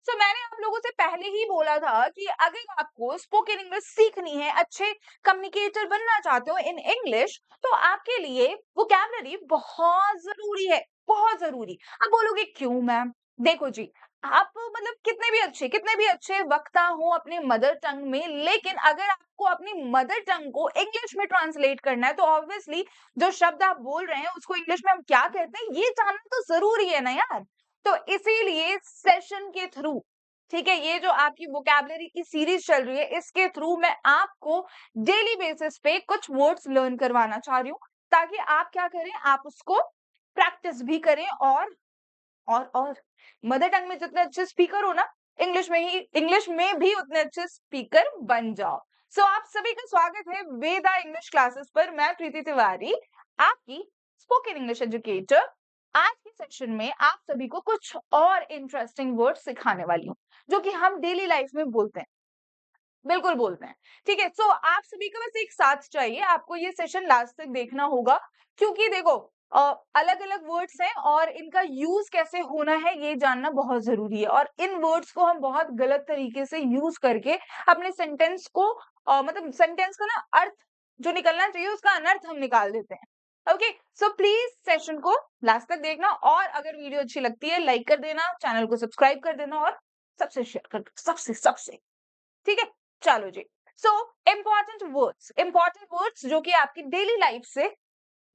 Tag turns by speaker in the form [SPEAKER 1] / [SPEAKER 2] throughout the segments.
[SPEAKER 1] सो मैंने आप लोगों से पहले ही बोला था कि अगर आपको स्पोकन इंग्लिश सीखनी है, अच्छे कम्युनिकेटर बनना चाहते हो इन इंग्लिश, तो आपके लिए वोकैबुलरी बहुत ज़रूरी है, बहुत ज़रूरी। अब बोलोगे क्यों मैम? देखो जी, आप मतलब कितने भी अच्छे वक्ता हो अपने मदर टंग में, लेकिन अगर आपको अपनी मदर टंग को इंग्लिश में ट्रांसलेट करना है, तो ऑब्वियसली जो शब्द आप बोल रहे हैं, उसको इंग्लिश में हम क्या कहते हैं, ये जानना तो ज़रूरी है ना यार। तो इसीलिए सेशन के थ्रू, ठीक है, ये जो आपकी वोकैबुलरी की सीरीज चल रही है, इसके थ्रू मैं आपको डेली बेसिस पे कुछ वर्ड्स लर्न करवाना चाह रही हूँ, ताकि आप क्या करें, आप उसको प्रैक्टिस भी करें और मदर टंग में जितने अच्छे स्पीकर हो ना, इंग्लिश में भी उतने अच्छे स्पीकर बन जाओ। सो आप सभी का स्वागत है वेदा इंग्लिश क्लासेस पर। मैं प्रीति तिवारी, आपकी स्पोकन इंग्लिश एजुकेटर। आज के सेशन में आप सभी को कुछ और इंटरेस्टिंग वर्ड सिखाने वाली हूँ, जो कि हम डेली लाइफ में बोलते हैं, बिल्कुल बोलते हैं। ठीक है, सो आप सभी का बस एक साथ चाहिए, आपको ये सेशन लास्ट तक देखना होगा, क्योंकि देखो अलग-अलग वर्ड्स हैं और इनका यूज कैसे होना है ये जानना बहुत जरूरी है, और इन वर्ड्स को हम बहुत गलत तरीके से यूज करके अपने सेंटेंस को मतलब सेंटेंस का ना अर्थ जो निकलना चाहिए उसका अनर्थ हम निकाल देते हैं। ओके, सो प्लीज सेशन को लास्ट तक देखना, और अगर वीडियो अच्छी लगती है लाइक कर देना, चैनल को सब्सक्राइब कर देना और सबसे शेयर कर दो, सबसे सबसे। ठीक है, चलो जी। सो इंपॉर्टेंट वर्ड्स जो कि आपकी डेली लाइफ से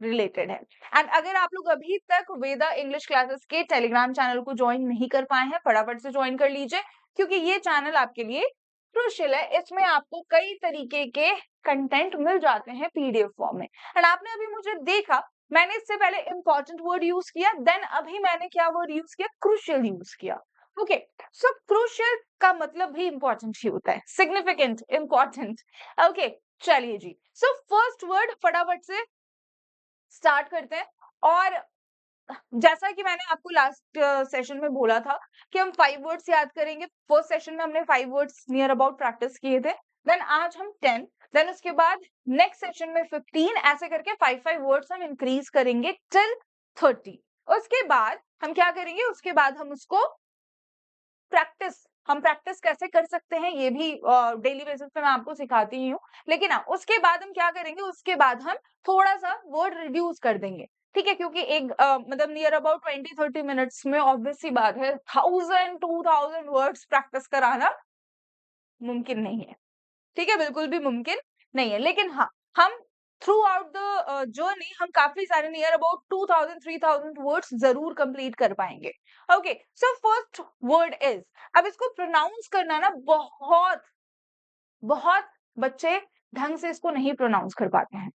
[SPEAKER 1] रिलेटेड है। एंड अगर आप लोग अभी तक वेदा इंग्लिश क्लासेस के टेलीग्राम चैनल को ज्वाइन नहीं कर पाए हैं, फटाफट से ज्वाइन कर लीजिए, क्योंकि ये चैनल आपके लिए क्रूशियल है। इसमें आपको कई तरीके के कंटेंट मिल जाते हैं पीडीएफ फॉर्म में। एंड आपने अभी मुझे देखा, मैंने इससे पहले इंपॉर्टेंट वर्ड यूज किया, देन अभी मैंने क्या वर्ड यूज किया, क्रूशियल यूज किया। ओके, सो क्रूशियल का मतलब भी इंपॉर्टेंट ही होता है, सिग्निफिकेंट, इंपॉर्टेंट। ओके, चलिए जी। सो फर्स्ट वर्ड फटाफट से स्टार्ट करते हैं। और जैसा कि मैंने आपको लास्ट सेशन में बोला था कि हम 5 वर्ड्स याद करेंगे। फर्स्ट सेशन में हमने 5 वर्ड्स नियर अबाउट प्रैक्टिस किए थे, देन आज हम 10, देन उसके बाद नेक्स्ट सेशन में 15, ऐसे करके 5 वर्ड्स हम इंक्रीज करेंगे टिल 30। उसके बाद हम क्या करेंगे, उसके बाद हम उसको प्रैक्टिस कैसे कर सकते हैं ये भी डेली बेसिस पे मैं आपको सिखाती ही हूँ। लेकिन हाँ, उसके बाद हम क्या करेंगे, उसके बाद हम थोड़ा-सा वर्ड रिड्यूस कर देंगे। ठीक है? क्योंकि एक मतलब नियर अबाउट 20-30 मिनट्स में ऑब्वियस सी बात है 1000 2000 वर्ड्स प्रैक्टिस कराना मुमकिन नहीं है। ठीक है? बिल्कुल भी मुमकिन नहीं है। लेकिन हाँ, हम थ्रू आउट द जर्नी हम काफ़ी सारे नियर अबाउट 2000 3000 वर्ड्स ज़रूर कंप्लीट कर पाएँगे। Okay, so first word is, अब इसको प्रोनाउंस करना ना बहुत बहुत बच्चे ढंग से इसको नहीं प्रोनाउंस कर पाते हैं।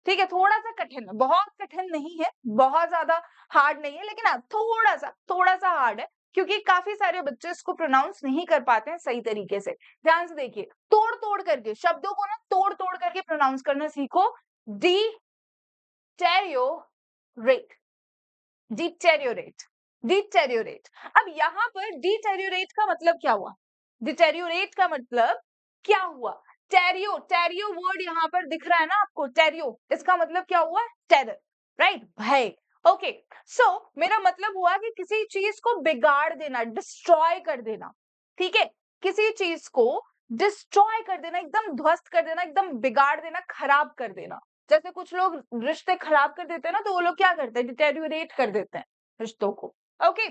[SPEAKER 1] ठीक है? थोड़ा-सा कठिन है, बहुत कठिन नहीं है, बहुत ज़्यादा हार्ड नहीं है, लेकिन हाँ, थोड़ा-सा हार्ड है, क्योंकि काफ़ी सारे बच्चे इसको प्रोनाउंस नहीं कर पाते हैं सही तरीके से। ध्यान से देखिए, तोड़-तोड़ करके शब्दों को ना तोड़-तोड़ करके प्रोनाउंस करना सीखो। Deteriorate, deteriorate, deteriorate. अब यहाँ पर डिटेरियोरेट का मतलब क्या हुआ? डिटेरियोरेट का मतलब क्या हुआ? टेरियो वर्ड यहाँ पर दिख रहा है ना आपको, टेरियो, इसका मतलब क्या हुआ? Terror, right? भय। ओके, सो मेरा मतलब हुआ कि किसी चीज को बिगाड़ देना, डिस्ट्रॉय कर देना। ठीक है? किसी चीज को डिस्ट्रॉय कर देना, एकदम ध्वस्त कर देना, एकदम बिगाड़ देना, खराब कर देना। जैसे कुछ लोग रिश्ते खराब कर देते हैं ना, तो वो लोग क्या करते हैं, डिटेरियोरेट कर देते हैं रिश्तों को। ओके,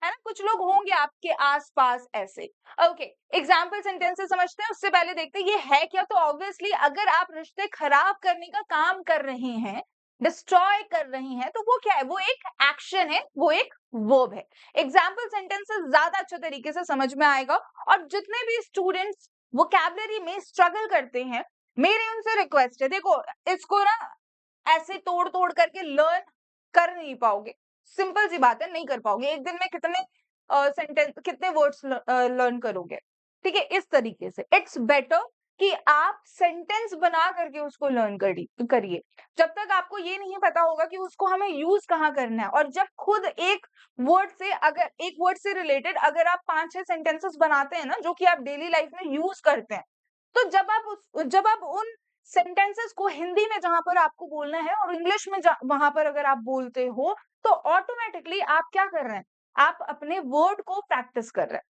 [SPEAKER 1] है ना? कुछ लोग होंगे आपके आसपास ऐसे। ओके, एग्जाम्पल सेंटेंसेस समझते हैं, उससे पहले देखते हैं ये है क्या। तो ऑब्वियसली अगर आप रिश्ते खराब करने का काम कर रहे हैं, डिस्ट्रॉय कर रहे हैं, तो वो क्या है, वो एक एक्शन है, वो एक वर्ब है। एग्जाम्पल सेंटेंसेस ज्यादा अच्छे तरीके से समझ में आएगा। और जितने भी स्टूडेंट्स वोकैबुलरी में स्ट्रगल करते हैं, मेरी उनसे रिक्वेस्ट है, देखो इसको ना ऐसे तोड़ तोड़ करके लर्न कर नहीं पाओगे। सिंपल सी बात है, नहीं कर पाओगे। एक दिन में कितने सेंटेंस, कितने वर्ड्स लर्न करोगे? ठीक है, इस तरीके से इट्स बेटर कि आप सेंटेंस बना करके उसको लर्न करिए। जब तक आपको ये नहीं पता होगा कि उसको हमें यूज कहाँ करना है, और जब खुद एक वर्ड से रिलेटेड अगर आप 5-6 सेंटेंसेस बनाते हैं ना, जो कि आप डेली लाइफ में यूज करते हैं, तो जब आप उन सेंटेंसेस को हिंदी में जहां पर आपको बोलना है और इंग्लिश में वहां पर अगर आप बोलते हो, तो ऑटोमेटिकली आप क्या कर रहे हैं, आप अपने वर्ड को प्रैक्टिस कर रहे हैं।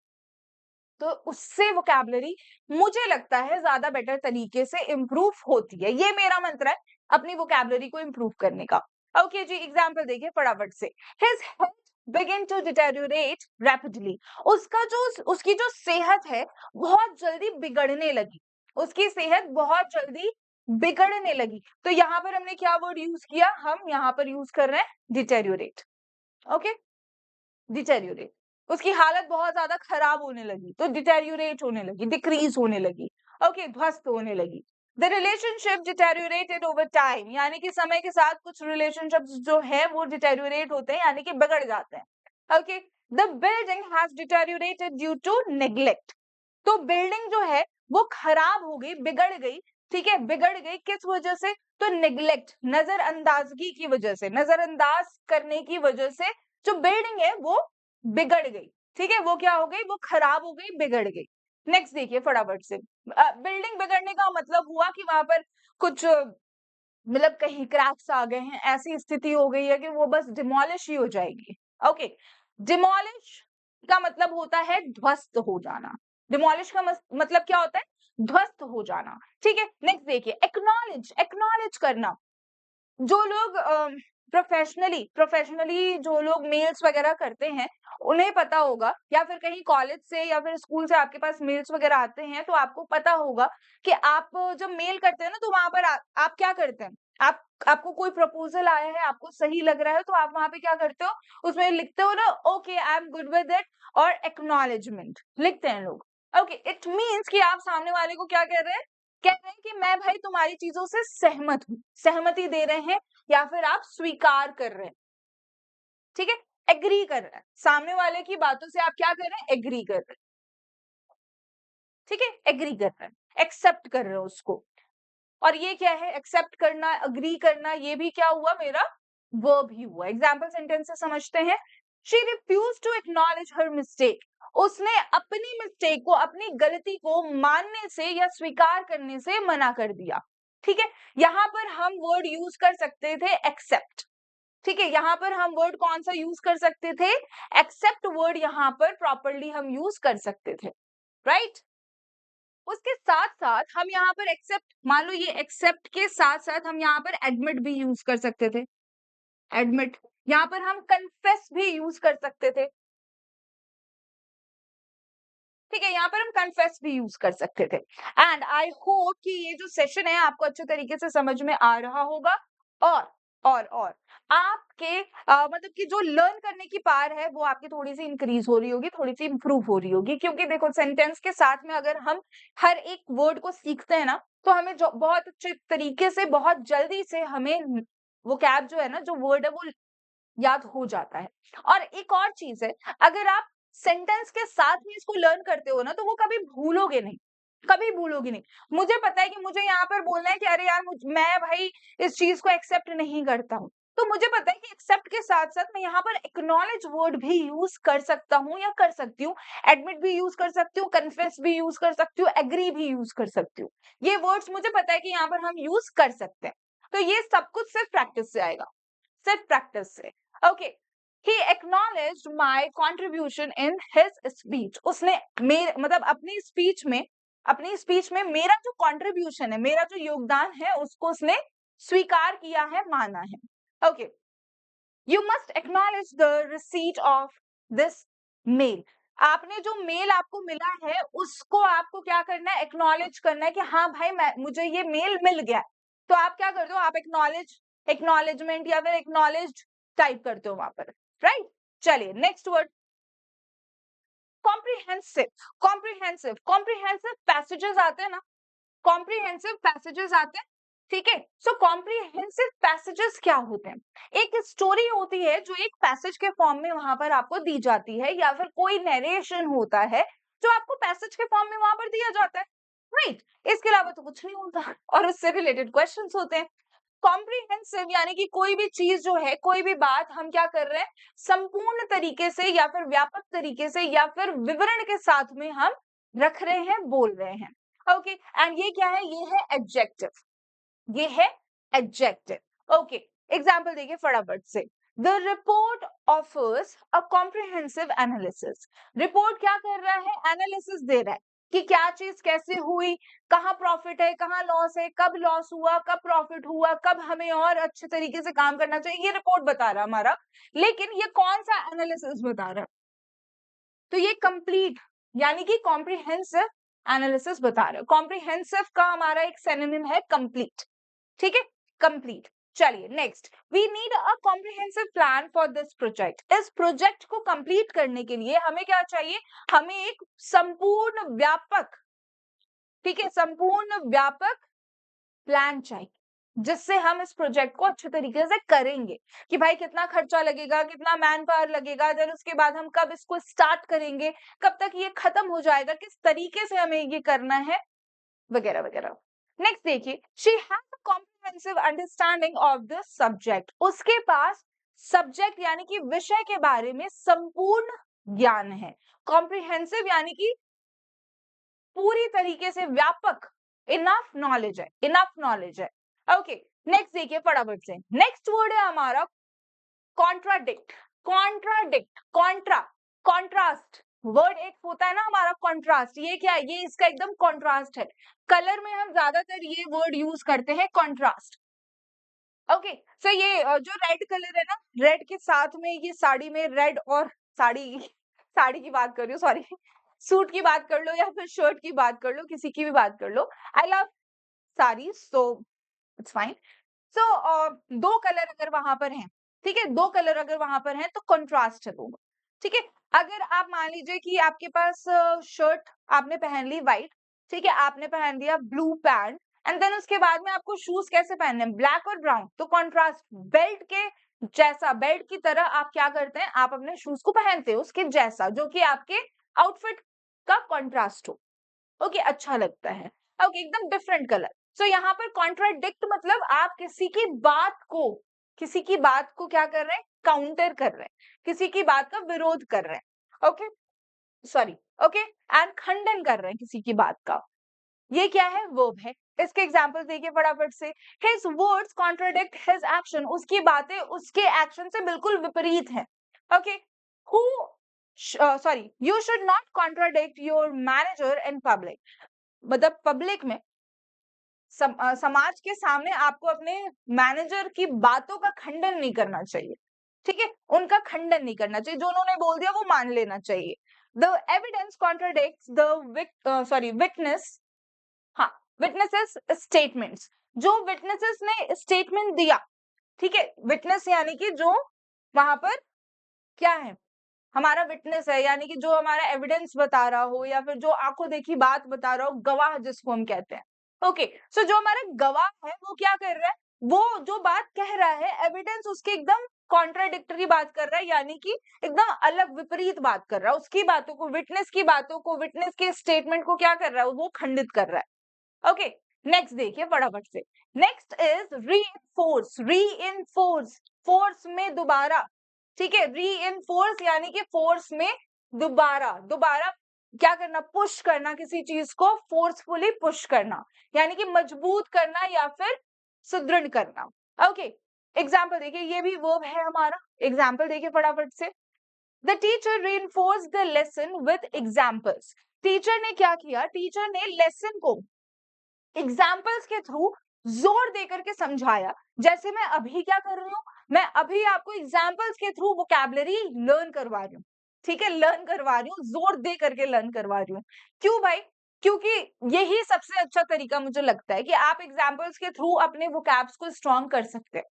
[SPEAKER 1] तो उससे वोकैबुलरी मुझे लगता है ज्यादा बेटर तरीके से इम्प्रूव होती है। ये मेरा मंत्र है अपनी वोकैबुलरी को इम्प्रूव करने का। ओके जी, एग्जाम्पल देखिए फटाफट से। His health begin to deteriorate rapidly. उसकी जो सेहत है बहुत जल्दी बिगड़ने लगी। उसकी सेहत बहुत जल्दी बिगड़ने लगी। तो यहाँ पर हमने क्या वर्ड यूज किया? हम यहाँ पर यूज कर रहे हैं डिटेरियोरेट। Okay, deteriorate. उसकी हालत बहुत ज्यादा खराब होने लगी, तो डिटेरियोरेट होने लगी, डिक्रीज होने लगी, ओके, ध्वस्त होने लगी। द रिलेशनशिप डिटेरियोरेटेड ओवर टाइम, यानी कि समय के साथ कुछ रिलेशनशिप्स जो है वो डिटेरियोरेट होते हैं, यानी कि बिगड़ जाते हैं। Okay, the building has deteriorated due to neglect. तो बिल्डिंग जो है वो खराब हो गई, बिगड़ गई। ठीक है, बिगड़ गई किस वजह से? तो नेग्लेक्ट, नजरअंदाजगी की वजह से, नजरअंदाज करने की वजह से जो बिल्डिंग है वो बिगड़ गई। ठीक है, वो क्या हो गई? वो खराब हो गई, बिगड़ गई। नेक्स्ट देखिए फटाफट से। बिल्डिंग बिगड़ने का मतलब हुआ कि वहां पर कुछ मतलब कहीं क्रैक्स आ गए हैं, ऐसी स्थिति हो गई है कि वो बस डिमोलिश ही हो जाएगी। ओके, डिमोलिश का मतलब होता है ध्वस्त हो जाना। डिमोलिश का मतलब क्या होता है? ध्वस्त हो जाना। ठीक है, नेक्स्ट देखिए, एक्नॉलेज, एक्नॉलेज करना। जो लोग प्रोफेशनली जो लोग मेल्स वगैरह करते हैं, उन्हें पता होगा, या फिर कहीं कॉलेज से या फिर स्कूल से आपके पास मेल्स वगैरह आते हैं, तो आपको पता होगा कि आप जब मेल करते हैं ना, तो वहां पर आप क्या करते हैं? आपको कोई प्रपोजल आया है, आपको सही लग रहा है, तो आप वहां पे क्या करते हो? उसमें लिखते हो ना, okay I am good with it, और एक्नॉलेजमेंट लिखते हैं लोग। ओके, इट मीन्स कि आप सामने वाले को क्या कह रहे हैं? कह रहे हैं कि मैं भाई तुम्हारी चीजों से सहमत हूँ, सहमति दे रहे हैं, या फिर आप स्वीकार कर रहे हैं। ठीक है, एग्री कर रहे हैं, सामने वाले की बातों से आप क्या कर रहे हैं? एग्री कर रहे हैं। ठीक है, एग्री कर रहे हैं, एक्सेप्ट कर रहे हो उसको। और ये क्या है? एक्सेप्ट करना, अग्री करना, ये भी क्या हुआ? मेरा वर्ब ही हुआ। एग्जाम्पल सेंटेंस से समझते हैं। She refuse to acknowledge her mistake. उसने अपनी मिस्टेक को, अपनी गलती को मानने से या स्वीकार करने से मना कर दिया। ठीक है, यहां पर हम वर्ड यूज कर सकते थे एक्सेप्ट। ठीक है, यहाँ पर हम वर्ड कौन सा यूज कर सकते थे? एक्सेप्ट वर्ड यहाँ पर प्रॉपरली हम यूज कर सकते थे, राइट? उसके साथ साथ हम यहाँ पर एक्सेप्ट, मान लो ये एक्सेप्ट के साथ साथ हम यहाँ पर एडमिट भी यूज कर सकते थे। एडमिट, यहाँ पर हम कन्फेस भी यूज कर सकते थे। ठीक है, यहाँ पर हम कन्फेस भी यूज कर सकते थे। एंड आई होप कि ये जो सेशन है आपको अच्छे तरीके से समझ में आ रहा होगा। और और आपके मतलब कि जो लर्न करने की पावर है वो आपकी थोड़ी सी इंक्रीज हो रही होगी, थोड़ी सी इंप्रूव हो रही होगी, क्योंकि देखो सेंटेंस के साथ में अगर हम हर एक वर्ड को सीखते हैं ना, तो हमें जो बहुत अच्छे तरीके से, बहुत जल्दी से हमें वोकैब जो है ना, जो वर्ड है वो याद हो जाता है। और एक और चीज है, अगर आप सेंटेंस के साथ में इसको लर्न करते हो ना, तो वो कभी भूलोगे नहीं, कभी भूलोगे नहीं। मुझे पता है कि मुझे यहाँ पर बोलना है कि अरे यार मैं भाई इस चीज को एक्सेप्ट नहीं करता हूँ, तो मुझे पता है कि एक्सेप्ट के साथ साथ मैं यहाँ पर एक्नॉलेज वर्ड भी यूज कर सकता हूँ या कर सकती हूँ, एडमिट भी यूज कर सकती हूँ, कन्फेस भी यूज कर सकती हूँ, एग्री भी यूज कर सकती हूँ। ये वर्ड्स मुझे पता है कि यहाँ पर हम यूज कर सकते हैं। तो ये सब कुछ सिर्फ प्रैक्टिस से आएगा, सिर्फ प्रैक्टिस से। Okay, he acknowledged my contribution in his speech। उसने मेरे मतलब अपनी स्पीच में मेरा जो कंट्रीब्यूशन है, मेरा जो योगदान है, उसको उसने स्वीकार किया है, माना है। Okay, you must acknowledge the receipt of this mail. आपने जो मेल आपको मिला है उसको आपको क्या करना है? एक्नॉलेज करना है कि हाँ भाई मुझे ये मेल मिल गया है। तो आप क्या करते हो? आप एक्नॉलेजमेंट या फिर एक्नॉलेज टाइप करते हो वहां पर, राइट? चलिए next word, comprehensive. Comprehensive, comprehensive passages आते हैं ना, कॉम्प्रिहेंसिव पैसेजेस आते हैं। ठीक है, सो कॉम्प्रिहेंसिव पैसेजेस क्या होते हैं? एक स्टोरी होती है जो एक पैसेज के फॉर्म में वहां पर आपको दी जाती है, या फिर कोई नरेशन होता है जो आपको पैसेज के फॉर्म में वहां पर दिया जाता है, राइट? इसके अलावा तो कुछ नहीं होता, और उससे रिलेटेड क्वेश्चंस होते हैं। कॉम्प्रिहेंसिव यानी कि कोई भी चीज जो है, कोई भी बात हम क्या कर रहे हैं, संपूर्ण तरीके से या फिर व्यापक तरीके से या फिर विवरण के साथ में हम रख रहे हैं, बोल रहे हैं। ओके, एंड ये क्या है? ये है एडजेक्टिव, ये है एडजेक्टिव। ओके, एग्जाम्पल देखिए फटाफट से। The report offers a comprehensive analysis. Report क्या कर रहा है? एनालिसिस दे रहा है कि क्या चीज कैसे हुई, कहाँ प्रॉफिट है, कहाँ लॉस है, कब लॉस हुआ, कब प्रॉफिट हुआ, कब हमें और अच्छे तरीके से काम करना चाहिए, ये रिपोर्ट बता रहा है हमारा। लेकिन ये कौन सा एनालिसिस बता रहा है? तो ये कंप्लीट यानी कि कॉम्प्रिहेंसिव एनालिसिस बता रहा है। कॉम्प्रिहेंसिव का हमारा एक सिनोनिम है कंप्लीट। ठीक है, कंप्लीट। चलिए next, we need a comprehensive plan for this project. इस प्रोजेक्ट को कंप्लीट करने के लिए हमें क्या चाहिए? हमें एक संपूर्ण व्यापक, ठीक है, संपूर्ण व्यापक प्लान चाहिए जिससे हम इस प्रोजेक्ट को अच्छे तरीके से करेंगे कि भाई कितना खर्चा लगेगा, कितना मैन पावर लगेगा, देन उसके बाद हम कब इसको स्टार्ट करेंगे, कब तक ये खत्म हो जाएगा, किस तरीके से हमें ये करना है, वगैरह वगैरह। नेक्स्ट देखिए, she has a comprehensive understanding of the subject. उसके पास सब्जेक्ट यानी कि विषय के बारे में संपूर्ण ज्ञान है। कॉम्प्रिहेंसिव यानी कि पूरी तरीके से व्यापक, इनफ नॉलेज है, इनफ नॉलेज है। ओके, नेक्स्ट देखिए फटाफट से। नेक्स्ट वर्ड है हमारा contradict. Contradict, Contra, contrast word एक होता है ना हमारा कॉन्ट्रास्ट। ये क्या है? ये इसका एकदम कॉन्ट्रास्ट है। कलर में हम ज्यादातर ये वर्ड यूज करते हैं, कॉन्ट्रास्ट। ओके, सो ये जो रेड कलर है ना, रेड के साथ में ये साड़ी में रेड और साड़ी साड़ी की बात कर रही हूँ, सॉरी, सूट की बात कर लो या फिर शर्ट की बात कर लो, किसी की भी बात कर लो। I love sari, so it's fine. So दो कलर अगर वहां पर हैं, ठीक है, दो कलर अगर वहां पर हैं तो कंट्रास्ट है दोनों। ठीक है, अगर आप मान लीजिए कि आपके पास शर्ट आपने पहन ली व्हाइट, ठीक है, आपने पहन लिया ब्लू पैंट, एंड देन उसके बाद में आपको शूज कैसे पहनने हैं? ब्लैक और ब्राउन। तो कंट्रास्ट, बेल्ट के जैसा, बेल्ट की तरह आप क्या करते हैं? आप अपने शूज को पहनते हो उसके जैसा, जो कि आपके आउटफिट का कंट्रास्ट हो। ओके, अच्छा लगता है। ओके, एकदम डिफरेंट कलर। सो यहाँ पर कॉन्ट्राडिक्ट मतलब आप किसी की बात को क्या कर रहे हैं? काउंटर कर रहे हैं, किसी की बात का विरोध कर रहे हैं। ओके, सॉरी, ओके, एंड खंडन कर रहे हैं किसी की बात का। ये क्या है? वर्ब है। इसके एग्जांपल देखिए फटाफट से। His words contradict his action. उसकी बातें उसके एक्शन से बिल्कुल विपरीत हैं। Okay, who sorry, you should not contradict your manager in public. मतलब पब्लिक में, समाज के सामने आपको अपने मैनेजर की बातों का खंडन नहीं करना चाहिए। ठीक है, उनका खंडन नहीं करना चाहिए, जो उन्होंने बोल दिया वो मान लेना चाहिए। The evidence contradicts the witness, हाँ, विटनेसेस स्टेटमेंट्स। जो विटनेसेस ने स्टेटमेंट दिया, ठीक है, विटनेस यानी कि जो वहां पर क्या है, हमारा विटनेस है, यानी कि जो हमारा एविडेंस बता रहा हो या फिर जो आंखों देखी बात बता रहा हो, गवाह जिसको हम कहते हैं। ओके, सो जो हमारा गवाह है वो क्या कर रहा है? वो जो बात कह रहा है, एविडेंस उसके एकदम कॉन्ट्राडिक्टरी बात कर रहा है, यानी कि एकदम अलग विपरीत बात कर रहा है। उसकी बातों को, विटनेस की बातों को, विटनेस के स्टेटमेंट को क्या कर रहा है? वो खंडित कर रहा है। ओके, नेक्स्ट देखिए फटाफट से। Next is reinforce. Reinforce, force में दोबारा, ठीक है, रीइंफोर्स यानी कि फोर्स में दोबारा, दोबारा क्या करना? पुश करना, किसी चीज को फोर्सफुली पुश करना, यानी कि मजबूत करना या फिर सुदृढ़ करना। ओके, एग्जाम्पल देखिए, ये भी वर्ब है हमारा। एग्जाम्पल देखिए फटाफट से। The teacher reinforce the lesson with examples. Teacher ने क्या किया? टीचर ने लेसन को एग्जाम्पल्स के थ्रू जोर देकर के समझाया। जैसे मैं अभी क्या कर रही हूँ? मैं अभी आपको एग्जाम्पल्स के थ्रू वोकैबुलरी लर्न करवा रही हूँ। ठीक है, लर्न करवा रही हूँ, जोर दे करके लर्न करवा रही हूँ। क्यों भाई? क्योंकि यही सबसे अच्छा तरीका मुझे लगता है कि आप एग्जाम्पल्स के थ्रू अपने वोकैब्स को स्ट्रॉन्ग कर सकते हैं।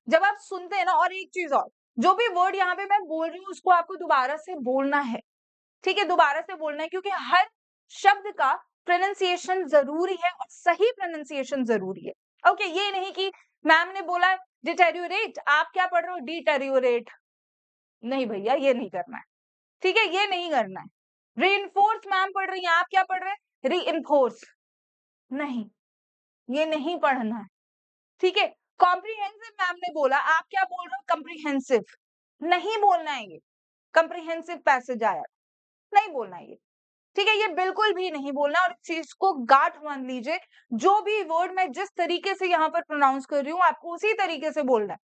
[SPEAKER 1] जब आप सुनते हैं ना, और एक चीज और, जो भी वर्ड यहाँ पे मैं बोल रही हूँ उसको आपको दोबारा से बोलना है। ठीक है, दोबारा से बोलना है, क्योंकि हर शब्द का प्रोनाउंसिएशन जरूरी है और सही प्रोनाउंसिएशन जरूरी है। ओके, ये नहीं कि मैम ने बोला डिटेरियोरेट, आप क्या पढ़ रहे हो? डिटेरियोरेट। नहीं भैया, ये नहीं करना है। ठीक है, ये नहीं करना है। रीइंफोर्स मैम पढ़ रही हैं, आप क्या पढ़ रहे हैं? रीइंफोर्स। नहीं, ये नहीं पढ़ना है। ठीक है, कॉम्प्रिहेंसिव मैम ने बोला, आप क्या बोल रहे हो? कम्प्रिहेंसिव। नहीं बोलना है ये। कम्प्रिहेंसिव पैसेज आया, नहीं बोलना है ये। ठीक है, ये बिल्कुल भी नहीं बोलना, और इस चीज को गांठ बांध लीजिए। जो भी वर्ड मैं जिस तरीके से यहाँ पर प्रोनाउंस कर रही हूँ, आपको उसी तरीके से बोलना है।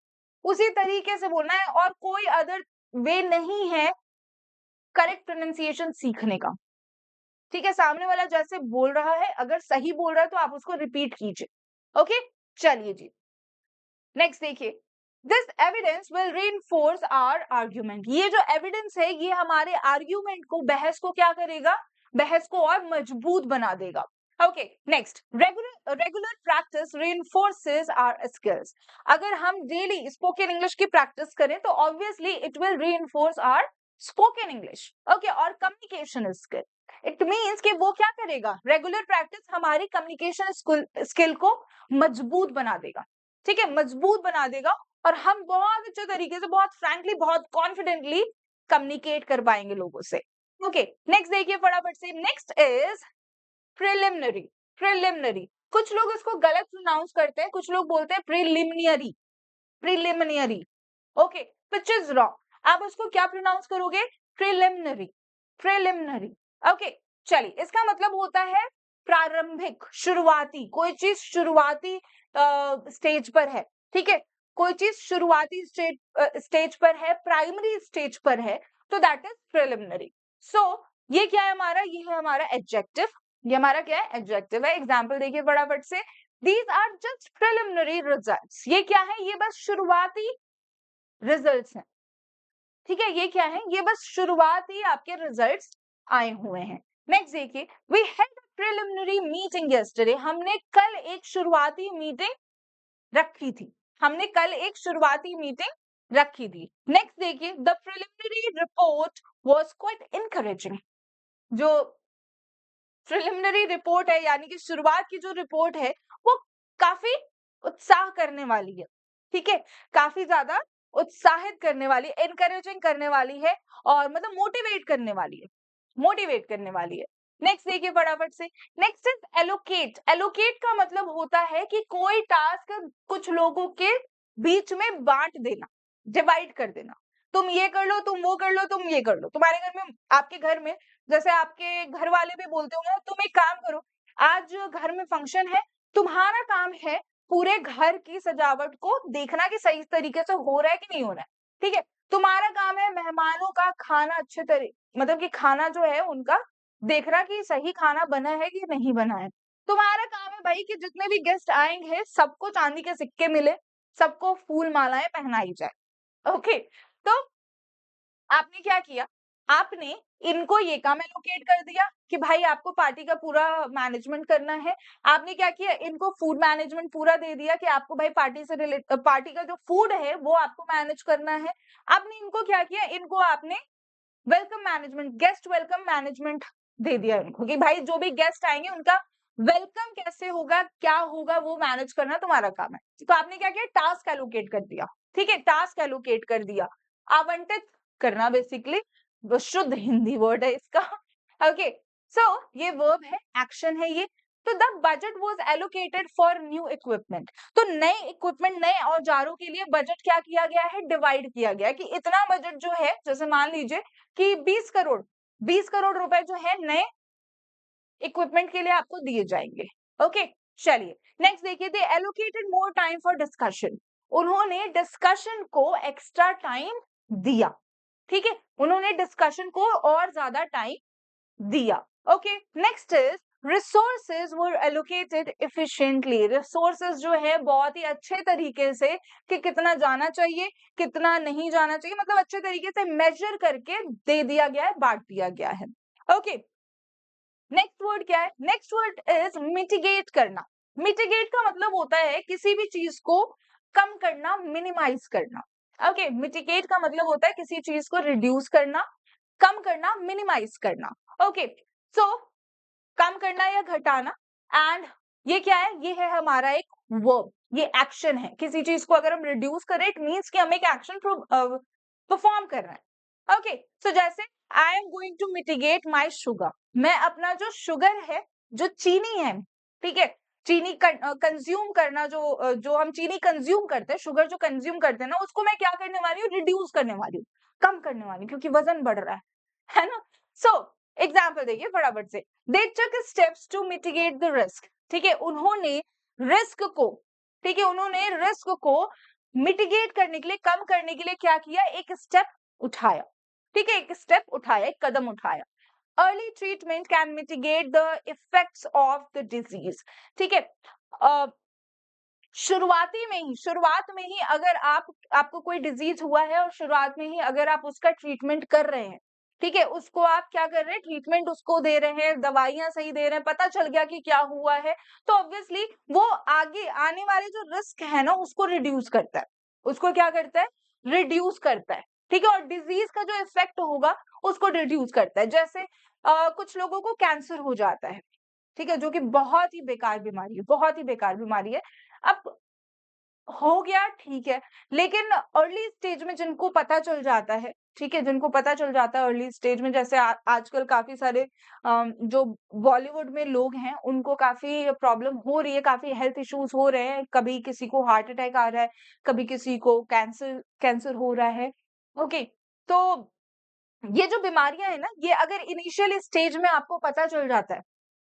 [SPEAKER 1] उसी तरीके से बोलना है और कोई अदर वे नहीं है करेक्ट प्रोनाउंसिएशन सीखने का। ठीक है, सामने वाला जैसे बोल रहा है, अगर सही बोल रहा है तो आप उसको रिपीट कीजिए। ओके, चलिए जी, नेक्स्ट देखिए, this evidence will reinforce our argument. ये जो एविडेंस है ये हमारे आर्ग्यूमेंट को, बहस को क्या करेगा, बहस को और मजबूत बना देगा। Okay, next, regular practice reinforces our skills. अगर हम डेली स्पोकन इंग्लिश की प्रैक्टिस करें तो obviously it will reinforce our spoken English. Okay, और कम्युनिकेशन स्किल, इट मीन्स कि वो क्या करेगा, रेगुलर प्रैक्टिस हमारी कम्युनिकेशन स्किल को मजबूत बना देगा। ठीक है, मजबूत बना देगा और हम बहुत अच्छे तरीके से, बहुत फ्रैंकली, बहुत कॉन्फिडेंटली कम्युनिकेट कर पाएंगे लोगों से। ओके, नेक्स्ट देखिए फटाफट से, नेक्स्ट इज प्रिलिमिनरी। प्रिलिमिनरी, कुछ लोग इसको गलत प्रोनाउंस करते हैं, कुछ लोग बोलते हैं preliminary, preliminary. Okay, which is wrong, आप उसको क्या प्रोनाउंस करोगे, प्रिलिमिनरी, प्रिलिमिनरी। ओके, चलिए, इसका मतलब होता है प्रारंभिक, शुरुआती, कोई चीज शुरुआती स्टेज पर है। ठीक है, कोई चीज शुरुआती स्टेज पर है, प्राइमरी स्टेज पर है, तो दैट इज प्रिलिमिनरी। सो ये क्या है हमारा, ये है हमारा एडजेक्टिव, ये हमारा क्या है, एडजेक्टिव है। एग्जाम्पल देखिए फटाफट से, these are just preliminary results. ये क्या है, ये बस शुरुआती रिजल्ट्स हैं। ठीक है, ये क्या है, ये बस शुरुआती आपके रिजल्ट्स आए हुए हैं। नेक्स्ट देखिए, we had preliminary meeting yesterday. हमने कल एक शुरुआती मीटिंग रखी थी, हमने कल एक शुरुआती मीटिंग रखी थी। नेक्स्ट देखिए, the preliminary report was quite encouraging. जो प्रिलिमिनरी रिपोर्ट है, यानी कि शुरुआत की जो रिपोर्ट है, वो काफी उत्साह करने वाली है। ठीक है, काफी ज्यादा उत्साहित करने वाली, एनकरेजिंग करने वाली है, और मतलब मोटिवेट करने वाली है, मोटिवेट करने वाली है। नेक्स्ट देखिए फटाफट से, नेक्स्ट इज एलोकेट। एलोकेट का मतलब होता है कि कोई टास्क कुछ लोगों के बीच में बांट देना, डिवाइड कर देना। तुम ये कर लो, तुम वो कर लो, तुम ये कर लो। तुम्हारे घर में, आपके घर में, जैसे आपके घर वाले भी बोलते होंगे, तुम एक काम करो, आज घर में फंक्शन है, तुम्हारा काम है पूरे घर की सजावट को देखना कि सही तरीके से हो रहा है कि नहीं हो रहा है। ठीक है, तुम्हारा काम है मेहमानों का खाना अच्छे तरीके, मतलब कि खाना जो है उनका देखना कि सही खाना बना है कि नहीं बना है। तुम्हारा काम है भाई कि जितने भी गेस्ट आएंगे सबको चांदी के सिक्के मिले, सबको फूल मालाएं पहनाई जाए। ओके, तो आपने क्या किया, आपने इनको ये काम एलोकेट कर दिया कि भाई आपको पार्टी का पूरा मैनेजमेंट करना है। आपने क्या किया, इनको फूड मैनेजमेंट पूरा दे दिया कि आपको भाई पार्टी से रिलेट, पार्टी का जो फूड है वो आपको मैनेज करना है। आपने इनको क्या किया, इनको आपने welcome management, guest welcome management दे दिया इनको कि भाई जो भी गेस्ट आएंगे उनका वेलकम कैसे होगा, क्या होगा, वो मैनेज करना तुम्हारा काम है। तो आपने क्या किया, टास्क एलोकेट कर दिया। ठीक है, टास्क एलोकेट कर दिया, आवंटित करना, बेसिकली शुद्ध हिंदी वर्ड है इसका। ओके, सो ये वर्ब है, एक्शन है ये। तो the budget was allocated for new equipment. तो नए इक्विपमेंट, नए औजारों के लिए बजट क्या किया गया है, डिवाइड किया गया है कि इतना बजट जो है, जैसे मान लीजिए कि 20 करोड़ रुपए जो है नए इक्विपमेंट के लिए आपको दिए जाएंगे। ओके, चलिए नेक्स्ट देखिए, they allocated more time for discussion. उन्होंने डिस्कशन को एक्स्ट्रा टाइम दिया। ठीक है, उन्होंने डिस्कशन को और ज्यादा टाइम दिया। Okay, next is resources were allocated efficiently. Resources जो है बहुत ही अच्छे तरीके से, कि कितना जाना चाहिए, कितना नहीं जाना चाहिए, मतलब अच्छे तरीके से मेजर करके दे दिया गया है, बांट दिया गया है। ओके, नेक्स्ट वर्ड क्या है, नेक्स्ट वर्ड इज मिटिगेट करना। मिटिगेट का मतलब होता है किसी भी चीज को कम करना, मिनिमाइज करना। ओके, मिटिगेट का मतलब होता है किसी चीज को रिड्यूस करना, कम करना, मिनिमाइज करना। ओके, सो कम करना या घटाना, एंड ये क्या है, ये है हमारा एक वर्ब, ये एक्शन है। किसी चीज को अगर हम रिड्यूस करें, इट मीन्स कि हम एक एक्शन परफॉर्म कर रहे हैं। ओके, सो जैसे I am going to mitigate my sugar, मैं अपना जो शुगर है, जो चीनी है, ठीक है, चीनी कंज्यूम करना, जो हम चीनी कंज्यूम करते हैं, शुगर जो कंज्यूम करते हैं ना, उसको मैं क्या करने वाली हूँ, रिड्यूस करने वाली हूँ, कम करने वाली हूँ, क्योंकि वजन बढ़ रहा है ना। सो एग्जाम्पल देखिए फटाफट से, they took steps to mitigate the risk. ठीक है, उन्होंने रिस्क को, ठीक है, उन्होंने रिस्क को मिटिगेट करने के लिए, कम करने के लिए क्या किया, एक स्टेप उठाया। ठीक है, एक स्टेप उठाया, एक कदम उठाया। Early treatment can mitigate the effects of the disease. ठीक है, शुरुआत में ही अगर आपको कोई डिजीज हुआ है और शुरुआत में ही अगर आप उसका ट्रीटमेंट कर रहे हैं, ठीक है, उसको आप क्या कर रहे हैं, ट्रीटमेंट उसको दे रहे हैं, दवाइयां सही दे रहे हैं, पता चल गया कि क्या हुआ है, तो ऑब्वियसली वो आगे आने वाले जो रिस्क है ना उसको रिड्यूस करता है। उसको क्या करता है, रिड्यूस करता है। ठीक है, और डिजीज का जो इफेक्ट होगा उसको रिड्यूस करता है। जैसे कुछ लोगों को कैंसर हो जाता है, ठीक है, जो कि बहुत ही बेकार बीमारी है, बहुत ही बेकार बीमारी है। अब हो गया ठीक है, लेकिन अर्ली स्टेज में जिनको पता चल जाता है, ठीक है, जिनको पता चल जाता है अर्ली स्टेज में, जैसे आजकल काफ़ी सारे जो बॉलीवुड में लोग हैं, उनको काफ़ी प्रॉब्लम हो रही है, काफ़ी हेल्थ इश्यूज़ हो रहे हैं, कभी किसी को हार्ट अटैक आ रहा है, कभी किसी को कैंसर कैंसर हो रहा है। ओके, तो ये जो बीमारियाँ हैं ना, ये अगर इनिशियल स्टेज में आपको पता चल जाता है,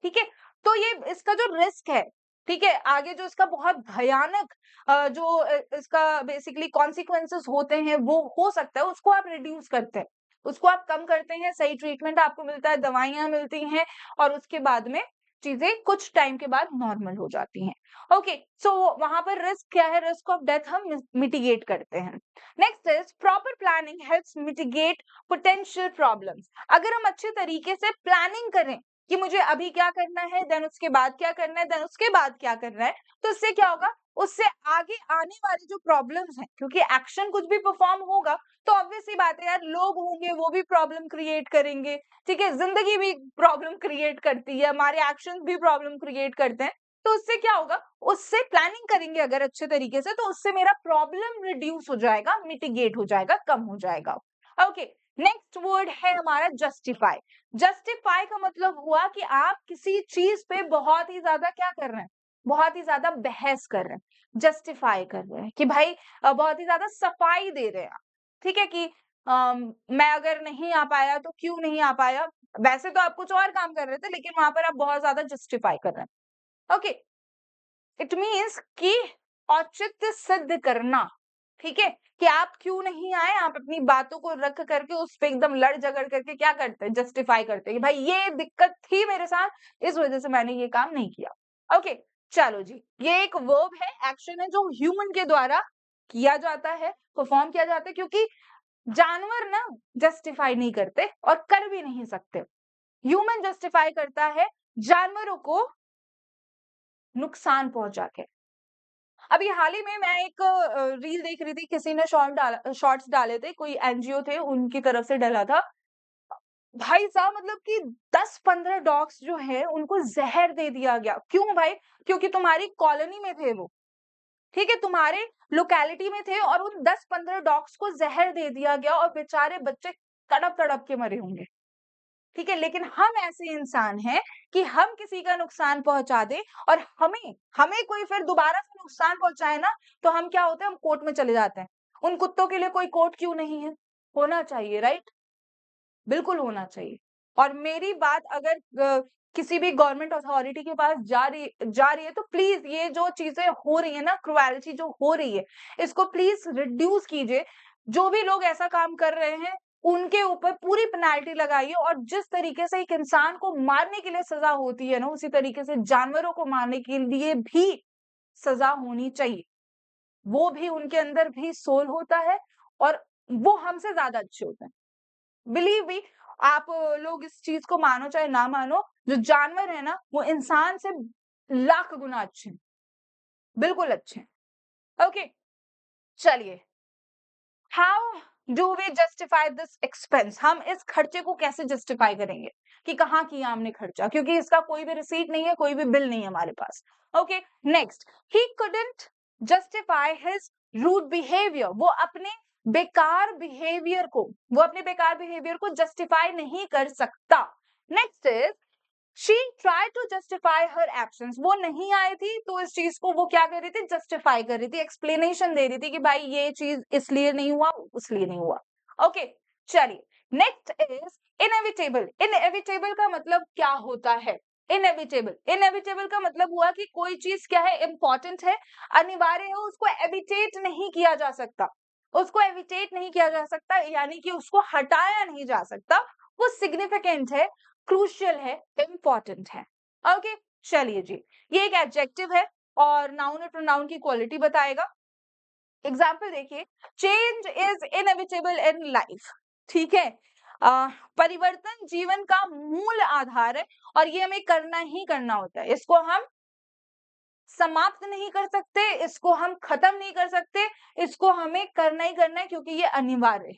[SPEAKER 1] ठीक है? तो ये इसका जो रिस्क है, ठीक है? आगे जो इसका बहुत भयानक जो इसका बेसिकली कॉन्सिक्वेंसेस होते हैं, वो हो सकता है, उसको आप रिड्यूस करते हैं। उसको आप कम करते हैं, सही ट्रीटमेंट आपको मिलता है, दवाइयाँ मिलती हैं और उसके बाद में चीज़ें कुछ टाइम के बाद नॉर्मल हो जाती हैं। ओके, सो वहाँ पर रिस्क क्या है? रिस्क ऑफ डेथ हम मिटिगेट करते हैं। Next is proper planning helps mitigate potential problems. अगर हम अच्छे तरीके से प्लानिंग करें कि मुझे अभी क्या करना है, देन उसके बाद क्या करना है, देन उसके बाद क्या करना है, तो इससे क्या होगा, उससे आगे आने वाली जो प्रॉब्लम्स हैं, क्योंकि एक्शन कुछ भी परफॉर्म होगा, तो ऑब्वियस सी बात है यार, लोग होंगे वो भी प्रॉब्लम क्रिएट करेंगे, ठीक है, जिंदगी भी प्रॉब्लम क्रिएट करती है, हमारे एक्शंस भी प्रॉब्लम क्रिएट करते हैं, तो उससे क्या होगा, उससे प्लानिंग करेंगे अगर अच्छे तरीके से, तो उससे मेरा प्रॉब्लम रिड्यूस हो जाएगा, मिटिगेट हो जाएगा, कम हो जाएगा। ओके, नेक्स्ट वर्ड है हमारा जस्टिफाई। जस्टिफाई का मतलब हुआ कि आप किसी चीज पे बहुत ही ज्यादा क्या कर रहे हैं, बहुत ही ज्यादा बहस कर रहे हैं, जस्टिफाई कर रहे हैं कि भाई बहुत ही ज्यादा सफाई दे रहे हैं आप। ठीक है कि मैं अगर नहीं आ पाया तो क्यों नहीं आ पाया, वैसे तो आप कुछ और काम कर रहे थे लेकिन वहां पर आप बहुत ज्यादा जस्टिफाई कर रहे हैं। ओके, इट मीन्स कि औचित्य सिद्ध करना, ठीक है, कि आप क्यों नहीं आए, आप अपनी बातों को रख करके उस पे एकदम लड़ झगड़ करके क्या करते हैं, जस्टिफाई करते हैं कि भाई ये दिक्कत थी मेरे साथ, इस वजह से मैंने ये काम नहीं किया। ओके, चलो जी, ये एक वर्ब है, एक्शन है जो ह्यूमन के द्वारा किया जाता है, परफॉर्म किया जाता है, क्योंकि जानवर ना जस्टिफाई नहीं करते और कर भी नहीं सकते। ह्यूमन जस्टिफाई करता है जानवरों को नुकसान पहुंचा के। अभी हाल ही में मैं एक रील देख रही थी, किसी ने शॉर्ट्स डाले थे, कोई एनजीओ थे उनकी तरफ से डला था। भाई साहब मतलब कि 10-15 डॉग्स जो है उनको जहर दे दिया गया। क्यों भाई? क्योंकि तुम्हारी कॉलोनी में थे वो, ठीक है? तुम्हारे लोकेलिटी में थे और उन 10-15 डॉग्स को जहर दे दिया गया और बेचारे बच्चे तड़प-तड़प के मरे होंगे। ठीक है, लेकिन हम ऐसे इंसान हैं कि हम किसी का नुकसान पहुंचा दें और हमें हमें कोई फिर दोबारा से नुकसान पहुंचाए ना, तो हम क्या होते हैं, हम कोर्ट में चले जाते हैं। उन कुत्तों के लिए कोई कोर्ट क्यों नहीं है? होना चाहिए, राइट? बिल्कुल होना चाहिए। और मेरी बात अगर किसी भी गवर्नमेंट अथॉरिटी के पास जा रही है तो प्लीज ये जो चीजें हो रही है ना, क्रुएल्टी जो हो रही है, इसको प्लीज रिड्यूस कीजिए। जो भी लोग ऐसा काम कर रहे हैं उनके ऊपर पूरी पेनल्टी लगाइए, और जिस तरीके से एक इंसान को मारने के लिए सजा होती है ना, उसी तरीके से जानवरों को मारने के लिए भी सजा होनी चाहिए। वो भी, उनके अंदर भी सोल होता है और वो हमसे ज्यादा अच्छे होते हैं। बिलीव मी, आप लोग इस चीज को मानो चाहे ना मानो, जो जानवर है ना वो इंसान से लाख गुना अच्छे हैं, बिल्कुल अच्छे हैं। ओके, चलिए, how do we justify this expense, हम इस खर्चे को कैसे जस्टिफाई करेंगे कि कहाँ किया हमने खर्चा, क्योंकि इसका कोई भी रिसीट नहीं है, कोई भी बिल नहीं है हमारे पास। Okay, next, he couldn't justify his rude behaviour, वो अपने बेकार बिहेवियर को जस्टिफाई नहीं कर सकता। Next is she try to justify her actions, वो नहीं आई थी तो इस चीज को वो क्या कर रही थी, जस्टिफाई कर रही थी, एक्सप्लेनेशन दे रही थी कि भाई ये चीज इसलिए नहीं हुआ, उसलिए नहीं हुआ। ओके, चलिए, नेक्स्ट इज इनएविटेबल। इनएविटेबल का मतलब क्या होता है? इनएविटेबल, इनएविटेबल का मतलब हुआ कि कोई चीज क्या है, इंपॉर्टेंट है, अनिवार्य है, उसको एविटेट नहीं किया जा सकता, उसको एविटेट नहीं किया जा सकता, यानी कि उसको हटाया नहीं जा सकता, वो सिग्निफिकेंट है, क्रूशियल है, इंपॉर्टेंट है। ओके, चलिए जी, ये एक एडजेक्टिव है और नाउन और प्रोनाउन की क्वालिटी बताएगा। एग्जाम्पल देखिए, change is inevitable in life, ठीक है। परिवर्तन जीवन का मूल आधार है और ये हमें करना ही करना होता है, इसको हम समाप्त नहीं कर सकते, इसको हम खत्म नहीं कर सकते, इसको हमें करना ही करना है क्योंकि ये अनिवार्य है,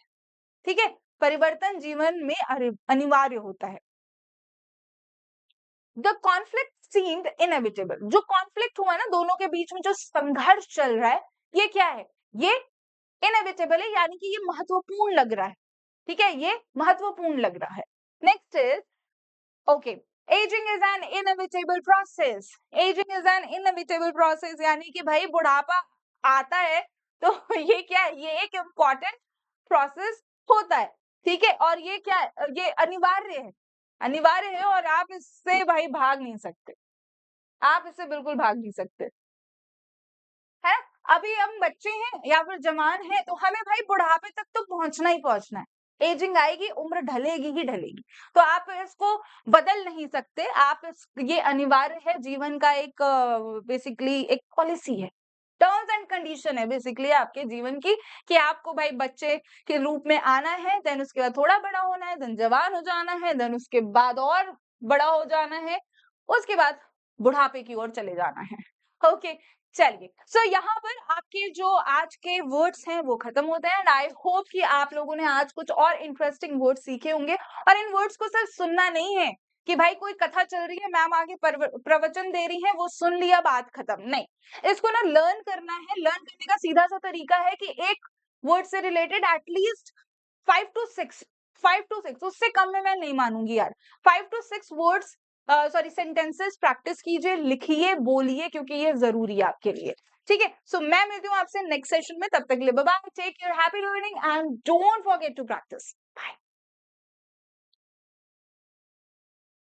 [SPEAKER 1] ठीक है। परिवर्तन जीवन में अनिवार्य होता है। द कॉन्फ्लिक्ट सीम्ड इनएविटेबल, जो कॉन्फ्लिक्ट हुआ ना, दोनों के बीच में जो संघर्ष चल रहा है, ये क्या है, ये इनएविटेबल है, यानी कि ये महत्वपूर्ण लग रहा है, ठीक है, ये महत्वपूर्ण लग रहा है। Next is okay, ageing is an inevitable process, ageing is an inevitable process, यानी कि भाई बुढ़ापा आता है तो ये क्या है, ये एक इम्पॉर्टेंट प्रोसेस होता है, ठीक है, और ये क्या है, ये अनिवार्य है, अनिवार्य है और आप इससे भाई भाग नहीं सकते, आप इससे बिल्कुल भाग नहीं सकते है। अभी हम बच्चे हैं या फिर जवान हैं तो हमें भाई बुढ़ापे तक तो पहुंचना ही पहुंचना है, एजिंग आएगी, उम्र ढलेगी ही ढलेगी, तो आप इसको बदल नहीं सकते, आप ये अनिवार्य है, जीवन का एक बेसिकली एक पॉलिसी है, टर्म्स एंड कंडीशन है बेसिकली आपके जीवन की, कि आपको भाई बच्चे के रूप में आना है, देन उसके बाद थोड़ा बड़ा होना है, देन जवान हो जाना है, देन उसके बाद और बड़ा हो जाना है, उसके बाद बुढ़ापे की ओर चले जाना है। ओके, चलिए, सो यहाँ पर आपके जो आज के वर्ड्स हैं वो खत्म होते हैं एंड आई होप कि आप लोगों ने आज कुछ और इंटरेस्टिंग वर्ड्स सीखे होंगे, और इन वर्ड्स को सिर्फ सुनना नहीं है कि भाई कोई कथा चल रही है, मैम आगे प्रवचन दे रही है, वो सुन लिया, बात खत्म, नहीं, इसको ना लर्न करना है। लर्न करने का सीधा सा तरीका है कि एक वर्ड से रिलेटेड एटलीस्ट 5 to 6, 5 to 6, उससे कम में मैं नहीं मानूंगी यार, 5 to 6 words sorry sentences practice कीजिए, लिखिए, बोलिए, क्योंकि ये जरूरी है आपके लिए, ठीक है। सो मैं मिलती हूँ आपसे नेक्स्ट सेशन में, तब तक के लिए bye bye, take care, happy learning and don't forget to practice.